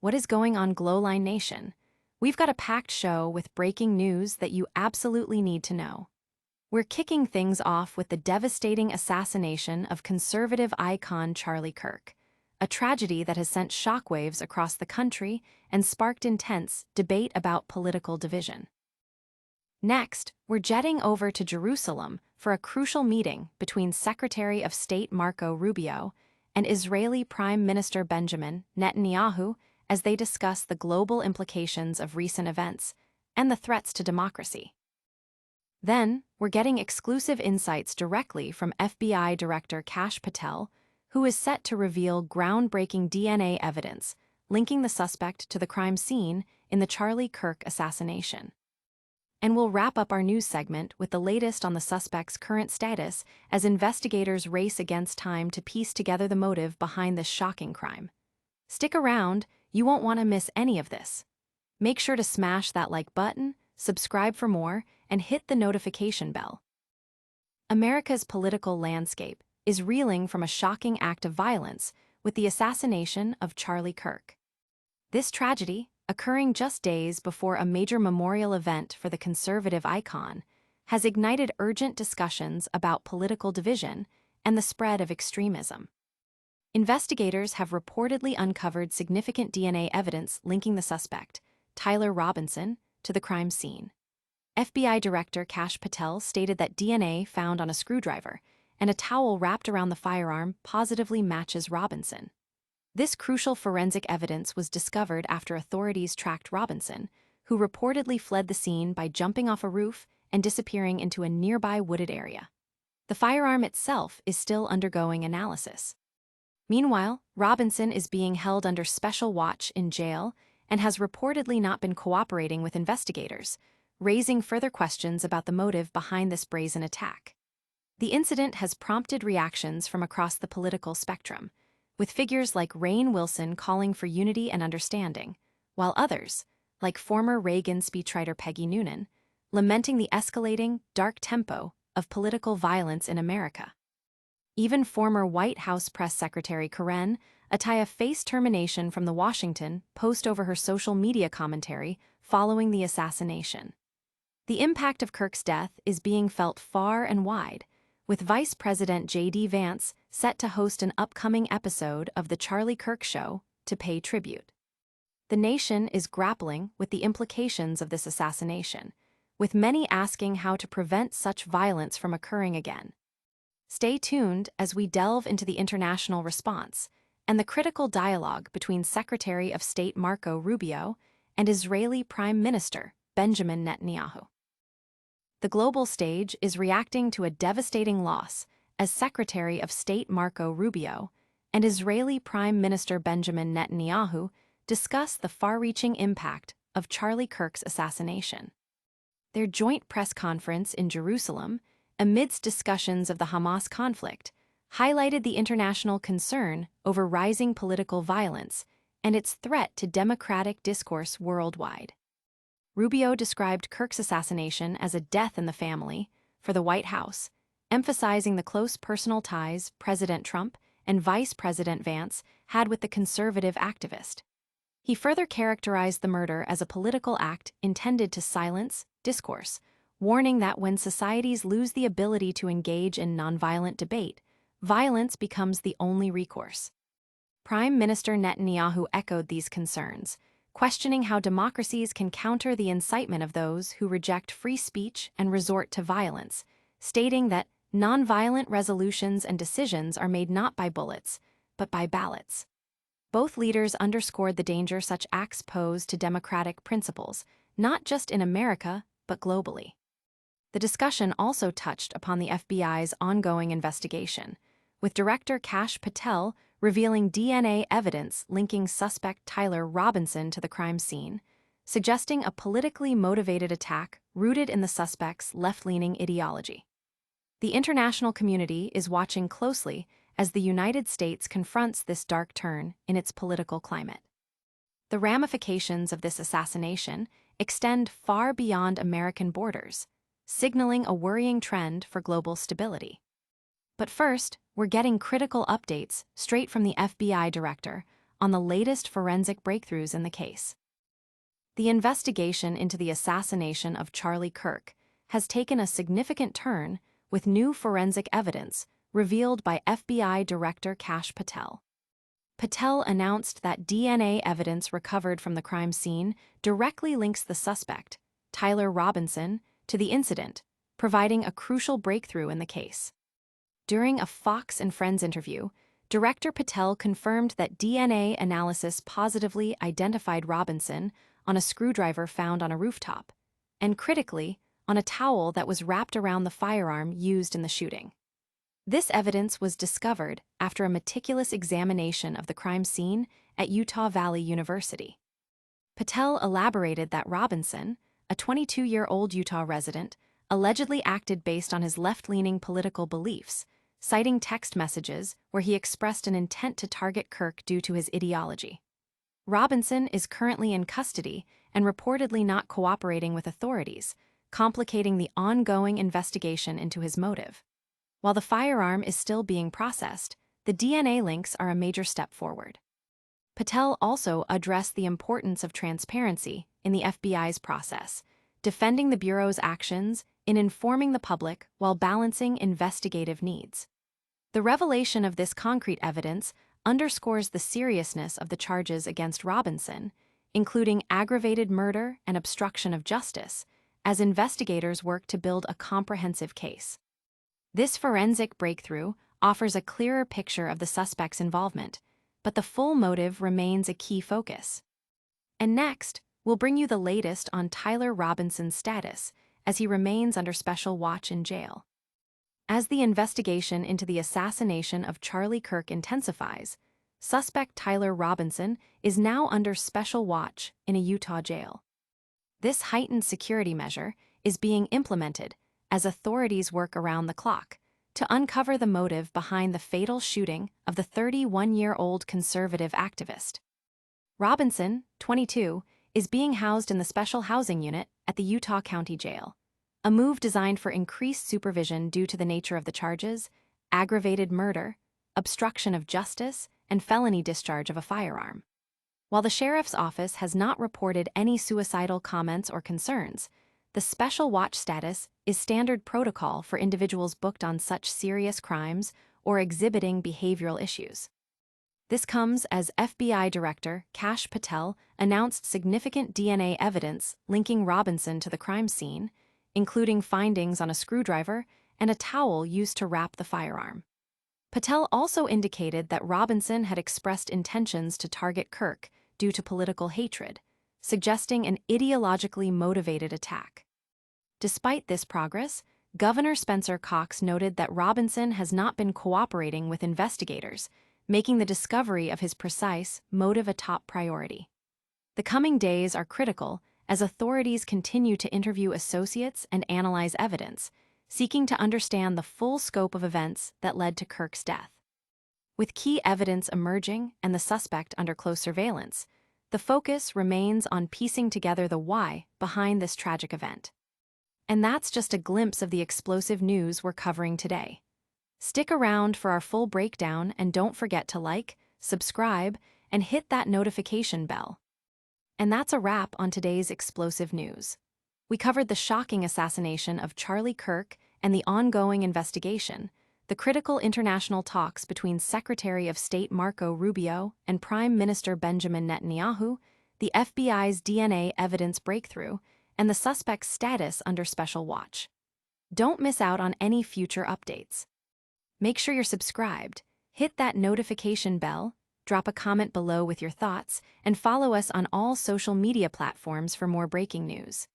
What is going on, GlowLine Nation? We've got a packed show with breaking news that you absolutely need to know. We're kicking things off with the devastating assassination of conservative icon Charlie Kirk, a tragedy that has sent shockwaves across the country and sparked intense debate about political division. Next, we're jetting over to Jerusalem for a crucial meeting between Secretary of State Marco Rubio and Israeli Prime Minister Benjamin Netanyahu as they discuss the global implications of recent events and the threats to democracy. Then, we're getting exclusive insights directly from FBI Director Kash Patel, who is set to reveal groundbreaking DNA evidence linking the suspect to the crime scene in the Charlie Kirk assassination. And we'll wrap up our news segment with the latest on the suspect's current status as investigators race against time to piece together the motive behind this shocking crime. Stick around, you won't want to miss any of this. Make sure to smash that like button, subscribe for more, and hit the notification bell. America's political landscape is reeling from a shocking act of violence with the assassination of Charlie Kirk. This tragedy, occurring just days before a major memorial event for the conservative icon, has ignited urgent discussions about political division and the spread of extremism. Investigators have reportedly uncovered significant DNA evidence linking the suspect, Tyler Robinson, to the crime scene. FBI Director Kash Patel stated that DNA found on a screwdriver and a towel wrapped around the firearm positively matches Robinson. This crucial forensic evidence was discovered after authorities tracked Robinson, who reportedly fled the scene by jumping off a roof and disappearing into a nearby wooded area. The firearm itself is still undergoing analysis. Meanwhile, Robinson is being held under special watch in jail and has reportedly not been cooperating with investigators, raising further questions about the motive behind this brazen attack. The incident has prompted reactions from across the political spectrum, with figures like Rainn Wilson calling for unity and understanding, while others, like former Reagan speechwriter Peggy Noonan, lamenting the escalating, dark tempo of political violence in America. Even former White House Press Secretary Karen Attiah faced termination from the Washington Post over her social media commentary following the assassination. The impact of Kirk's death is being felt far and wide, with Vice President J.D. Vance set to host an upcoming episode of The Charlie Kirk Show to pay tribute. The nation is grappling with the implications of this assassination, with many asking how to prevent such violence from occurring again. Stay tuned as we delve into the international response and the critical dialogue between Secretary of State Marco Rubio and Israeli Prime Minister Benjamin Netanyahu. The global stage is reacting to a devastating loss as Secretary of State Marco Rubio and Israeli Prime Minister Benjamin Netanyahu discuss the far-reaching impact of Charlie Kirk's assassination. Their joint press conference in Jerusalem, amidst discussions of the Hamas conflict, highlighted the international concern over rising political violence and its threat to democratic discourse worldwide. Rubio described Kirk's assassination as a death in the family for the White House, emphasizing the close personal ties President Trump and Vice President Vance had with the conservative activist. He further characterized the murder as a political act intended to silence discourse, warning that when societies lose the ability to engage in nonviolent debate, violence becomes the only recourse. Prime Minister Netanyahu echoed these concerns, questioning how democracies can counter the incitement of those who reject free speech and resort to violence, stating that nonviolent resolutions and decisions are made not by bullets, but by ballots. Both leaders underscored the danger such acts pose to democratic principles, not just in America, but globally. The discussion also touched upon the FBI's ongoing investigation, with Director Kash Patel revealing DNA evidence linking suspect Tyler Robinson to the crime scene, suggesting a politically motivated attack rooted in the suspect's left-leaning ideology. The international community is watching closely as the United States confronts this dark turn in its political climate. The ramifications of this assassination extend far beyond American borders, signaling a worrying trend for global stability. But first, we're getting critical updates straight from the FBI director on the latest forensic breakthroughs in the case. The investigation into the assassination of Charlie Kirk has taken a significant turn with new forensic evidence revealed by FBI Director Kash Patel. Patel announced that DNA evidence recovered from the crime scene directly links the suspect, Tyler Robinson, to the incident, providing a crucial breakthrough in the case. During a Fox and Friends interview, Director Patel confirmed that DNA analysis positively identified Robinson on a screwdriver found on a rooftop, and critically, on a towel that was wrapped around the firearm used in the shooting. This evidence was discovered after a meticulous examination of the crime scene at Utah Valley University. Patel elaborated that Robinson, a 22-year-old Utah resident, allegedly acted based on his left-leaning political beliefs, citing text messages where he expressed an intent to target Kirk due to his ideology. Robinson is currently in custody and reportedly not cooperating with authorities, complicating the ongoing investigation into his motive. While the firearm is still being processed, the DNA links are a major step forward. Patel also addressed the importance of transparency in the FBI's process, defending the Bureau's actions in informing the public while balancing investigative needs. The revelation of this concrete evidence underscores the seriousness of the charges against Robinson, including aggravated murder and obstruction of justice, as investigators work to build a comprehensive case. This forensic breakthrough offers a clearer picture of the suspect's involvement, but the full motive remains a key focus. And next, we'll bring you the latest on Tyler Robinson's status as he remains under special watch in jail. As the investigation into the assassination of Charlie Kirk intensifies, suspect Tyler Robinson is now under special watch in a Utah jail. This heightened security measure is being implemented as authorities work around the clock to uncover the motive behind the fatal shooting of the 31-year-old conservative activist. Robinson, 22, is being housed in the Special Housing Unit at the Utah County Jail, a move designed for increased supervision due to the nature of the charges: aggravated murder, obstruction of justice, and felony discharge of a firearm. While the sheriff's office has not reported any suicidal comments or concerns, the special watch status is standard protocol for individuals booked on such serious crimes or exhibiting behavioral issues. This comes as FBI Director Kash Patel announced significant DNA evidence linking Robinson to the crime scene, including findings on a screwdriver and a towel used to wrap the firearm. Patel also indicated that Robinson had expressed intentions to target Kirk due to political hatred, suggesting an ideologically motivated attack. Despite this progress, Governor Spencer Cox noted that Robinson has not been cooperating with investigators, making the discovery of his precise motive a top priority. The coming days are critical as authorities continue to interview associates and analyze evidence, seeking to understand the full scope of events that led to Kirk's death. With key evidence emerging and the suspect under close surveillance, the focus remains on piecing together the why behind this tragic event. And that's just a glimpse of the explosive news we're covering today. Stick around for our full breakdown and don't forget to like, subscribe, and hit that notification bell. And that's a wrap on today's explosive news. We covered the shocking assassination of Charlie Kirk and the ongoing investigation, the critical international talks between Secretary of State Marco Rubio and Prime Minister Benjamin Netanyahu, the FBI's DNA evidence breakthrough, and the suspect's status under special watch. Don't miss out on any future updates. Make sure you're subscribed, hit that notification bell, drop a comment below with your thoughts, and follow us on all social media platforms for more breaking news.